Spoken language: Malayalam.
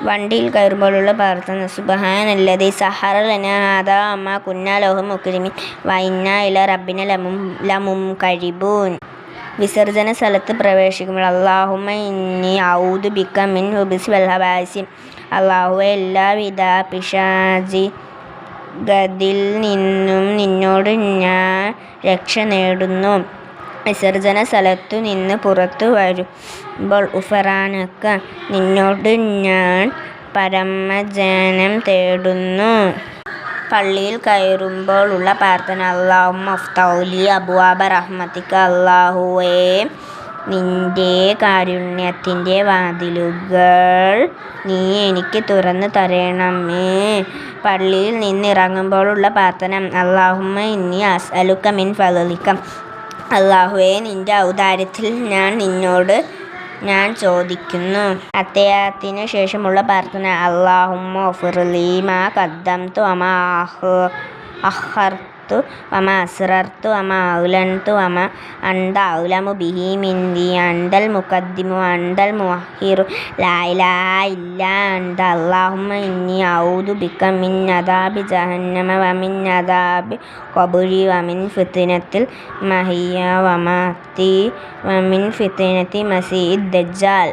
വണ്ടിയിൽ കയറുമ്പോഴുള്ള പ്രാർത്ഥന. സുബ്ഹാനല്ലദീ സഖറ ലനാ ഹാദാ വമാ കുന്നാ ലഹു മുഖ്രിനീൻ വഇന്നാ ഇലാ റബ്ബിനാ ലമുൻഖലിബൂൻ. വിസർജന സ്ഥലത്ത് പ്രവേശിക്കുമ്പോൾ അല്ലാഹുമ്മ ഇന്നി അഊദു ബിക മിൻ ഖുബൂസി വൽ ഖബായിസി. അല്ലാഹുവേ, എല്ലാവിധ പിശാചികതിൽ നിന്നും നിന്നോട് ഞാൻ രക്ഷ തേടുന്നു. വിസർജന സ്ഥലത്തു നിന്ന് പുറത്തു വരുമ്പോൾ ഗുഫ്രാനക, നിന്നോട് ഞാൻ പാപമോചനം തേടുന്നു. പള്ളിയിൽ കയറുമ്പോൾ ഉള്ള പ്രാർത്ഥന. അല്ലാഹുമ്മ ഇഫ്തഹ് ലീ അബ്വാബ റഹ്മതിക. അല്ലാഹുവേ, നിന്റെ കാരുണ്യത്തിന്റെ വാതിലുകൾ നീ എനിക്ക് തുറന്നു തരണമേ. പള്ളിയിൽ നിന്ന് ഇറങ്ങുമ്പോൾ ഉള്ള പ്രാർത്ഥന. അല്ലാഹുമ്മ ഇന്നി അസ്അലുക മിൻ ഫളിക. അല്ലാഹുവേ, നിന്റെ ഔദാര്യത്തിൽ നിന്നോട് ഞാൻ ചോദിക്കുന്നു. അത്തഹിയ്യാത്തിന് ശേഷമുള്ള പ്രാർത്ഥന. അല്ലാഹുമ്മ ഗ്ഫിർ ലീ മാ ഖദ്ദംതു വമാ അഖർതു വമാ അസ്റർതു വമാ അഅ്ലൻതു വമാ അൻത അഅ്ലമു ബിഹി മിന്നീ. അൻതൽ മുഖദ്ദിമു വഅൻതൽ മുഅഖിറു ലാ ഇലാഹ ഇല്ലാ അൻത. അല്ലാഹുമ്മ ഇന്നി അഊദു ബിക മിൻ അദാബി ജഹന്നമ വമിൻ അദാബി ഖബ്രി വമിൻ ഫിത്നത്തിൽ മഹിയ്യ വമമാതി വമിൻ ഫിത്നത്തി മസീഇദ് ദജ്ജാൽ.